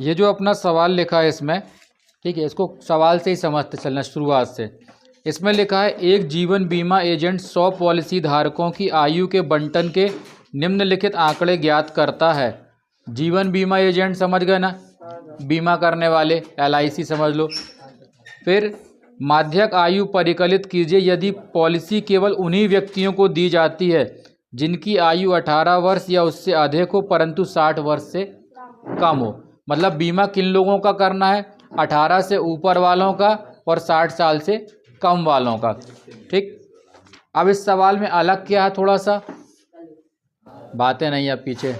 ये जो अपना सवाल लिखा है इसमें, ठीक है, इसको सवाल से ही समझते चलना शुरुआत से। इसमें लिखा है एक जीवन बीमा एजेंट 100 पॉलिसी धारकों की आयु के बंटन के निम्नलिखित आंकड़े ज्ञात करता है। जीवन बीमा एजेंट समझ गए ना, बीमा करने वाले, LIC समझ लो। फिर माध्यक आयु परिकलित कीजिए यदि पॉलिसी केवल उन्हीं व्यक्तियों को दी जाती है जिनकी आयु 18 वर्ष या उससे अधिक हो परंतु 60 वर्ष से कम हो। मतलब बीमा किन लोगों का करना है, 18 से ऊपर वालों का और 60 साल से कम वालों का। ठीक, अब इस सवाल में अलग क्या है, थोड़ा सा बातें नहीं है पीछे।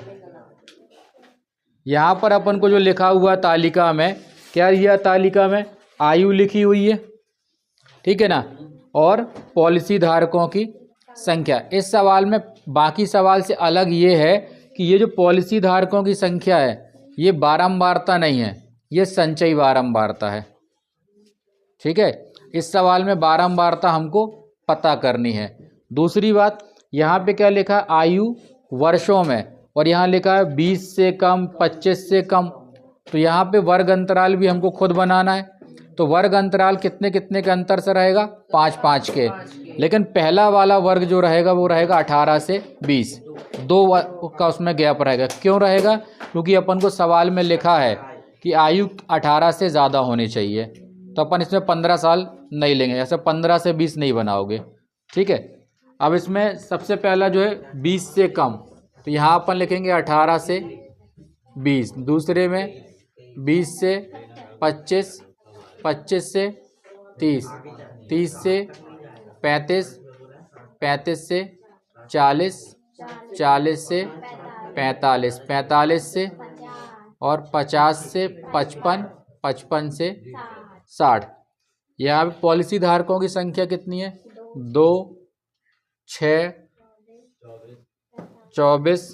यहाँ पर अपन को जो लिखा हुआ तालिका में, क्या यह तालिका में आयु लिखी हुई है, ठीक है ना, और पॉलिसी धारकों की संख्या। इस सवाल में बाकी सवाल से अलग ये है कि ये जो पॉलिसी धारकों की संख्या है ये बारंबारता नहीं है, ये संचयी बारंबारता है। ठीक है, इस सवाल में बारंबारता हमको पता करनी है। दूसरी बात, यहाँ पे क्या लिखा है, आयु वर्षों में, और यहाँ लिखा है 20 से कम, 25 से कम। तो यहाँ पे वर्ग अंतराल भी हमको खुद बनाना है। तो वर्ग अंतराल कितने कितने के अंतर से रहेगा, 5-5 के। लेकिन पहला वाला वर्ग जो रहेगा वो रहेगा 18 से 20, 2 का उसमें गैप रहेगा। क्यों रहेगा, क्योंकि अपन को सवाल में लिखा है कि आयु 18 से ज़्यादा होनी चाहिए, तो अपन इसमें 15 साल नहीं लेंगे, ऐसे 15 से 20 नहीं बनाओगे। ठीक है, अब इसमें सबसे पहला जो है 20 से कम, तो यहाँ अपन लिखेंगे 18 से 20। दूसरे में 20 से 25, 25 से 30, 30 से 35, 35 से 40, 40 से 45, 45 से और 50 से 55, 55 से 60। यहाँ पे पॉलिसी धारकों की संख्या कितनी है, 2, 6, 24,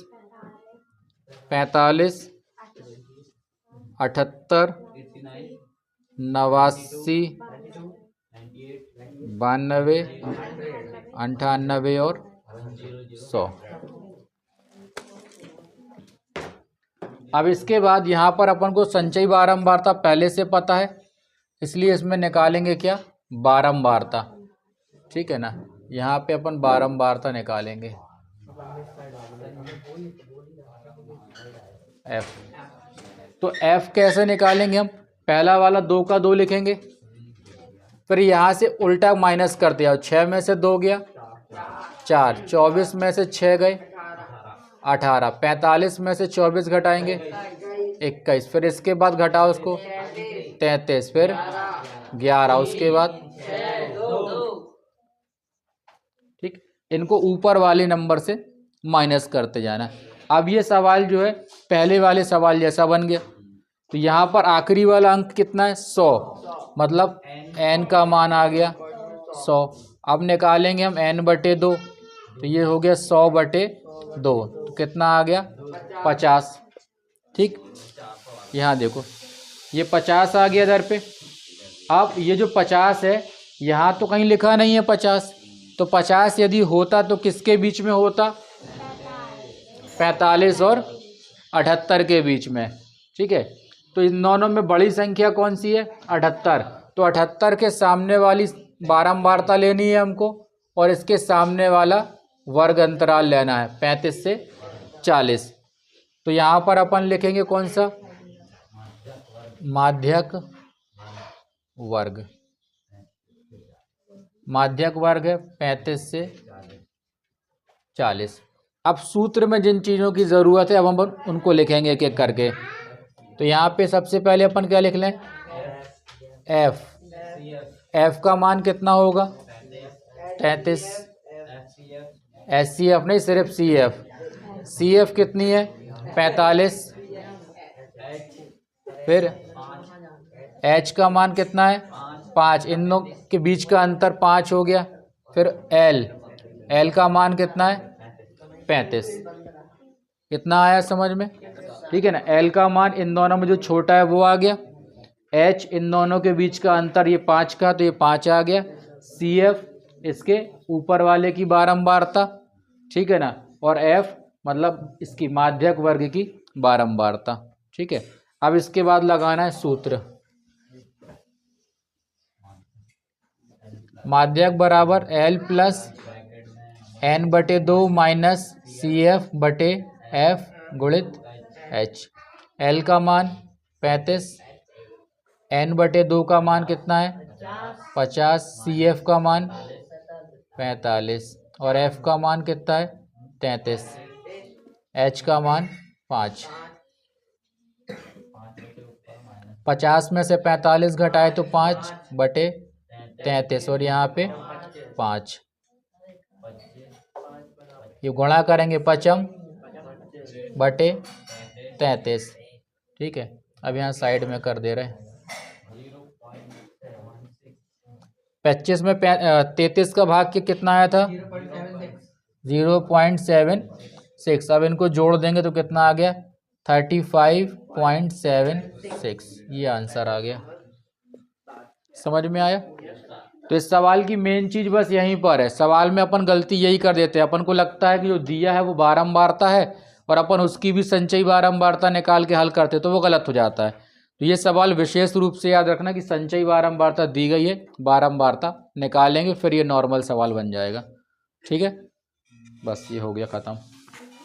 45, 78, 89, 92, 98 और 100। अब इसके बाद यहाँ पर अपन को संचयी बारंबारता पहले से पता है, इसलिए इसमें निकालेंगे क्या, बारंबारता। ठीक है ना, यहाँ पे अपन बारंबारता निकालेंगे F। तो F कैसे निकालेंगे हम, पहला वाला 2 का 2 लिखेंगे, फिर यहाँ से उल्टा माइनस करते जाओ, 6 में से 2 गया 4, 24 में से 6 गए 18, 45 में से 24 घटाएंगे 21, फिर इसके बाद घटाओ उसको 33, फिर 11, उसके बाद। ठीक, इनको ऊपर वाले नंबर से माइनस करते जाना। अब ये सवाल जो है पहले वाले सवाल जैसा बन गया। तो यहाँ पर आखिरी वाला अंक कितना है, 100, मतलब n का मान आ गया 100। अब निकालेंगे हम n/2, तो ये हो गया 100/2, तो कितना आ गया, 50। ठीक, यहाँ देखो ये 50 आ गया इधर पे। अब ये जो 50 है यहाँ तो कहीं लिखा नहीं है 50, तो 50 यदि होता तो किसके बीच में होता, 45 और 78 के बीच में। ठीक है, तो इन दोनों में बड़ी संख्या कौन सी है, 78। तो 78 के सामने वाली बारंबारता लेनी है हमको, और इसके सामने वाला वर्ग अंतराल लेना है 35 से 40। तो यहाँ पर अपन लिखेंगे कौन सा, माध्यक वर्ग। माध्यक वर्ग है 35 से 40। अब सूत्र में जिन चीज़ों की ज़रूरत है अब हम उनको लिखेंगे एक एक करके। तो यहाँ पे सबसे पहले अपन क्या लिख लें, F। F का मान कितना होगा, 33। SCF नहीं, सिर्फ CF। CF कितनी है, 45। फिर H का मान कितना है, 5, इन दोनों के बीच का अंतर 5 हो गया। फिर L का मान कितना है, 35। कितना आया समझ में, ठीक है ना। L का मान इन दोनों में जो छोटा है वो आ गया, H इन दोनों के बीच का अंतर ये 5 का, तो ये 5 आ गया। CF इसके ऊपर वाले की बारंबारता, ठीक है ना, और F मतलब इसकी माध्यक वर्ग की बारंबारता। ठीक है, अब इसके बाद लगाना है सूत्र, माध्यक बराबर L plus N/2 minus CF/F गुणित H। L का मान 35, N/2 का मान कितना है 50, CF का मान 45 और F का मान कितना है 33, H का मान 5। 50 में से 45 घटाए तो 5/33 और यहाँ पे 5, ये गुणा करेंगे 55/33। ठीक है, अब यहाँ साइड में कर दे रहे हैं। 25 में 33 का भाग के कितना आया था 0.76। अब इनको जोड़ देंगे तो कितना आ गया 35.76। ये आंसर आ गया। समझ में आया? तो इस सवाल की मेन चीज बस यहीं पर है। सवाल में अपन गलती यही कर देते हैं, अपन को लगता है कि जो दिया है वो बारंबारता है और अपन उसकी भी संचयी बारंबारता निकाल के हल करते तो वो गलत हो जाता है। तो ये सवाल विशेष रूप से याद रखना कि संचयी बारंबारता दी गई है, बारंबारता निकालेंगे फिर ये नॉर्मल सवाल बन जाएगा। ठीक है, बस ये हो गया ख़त्म।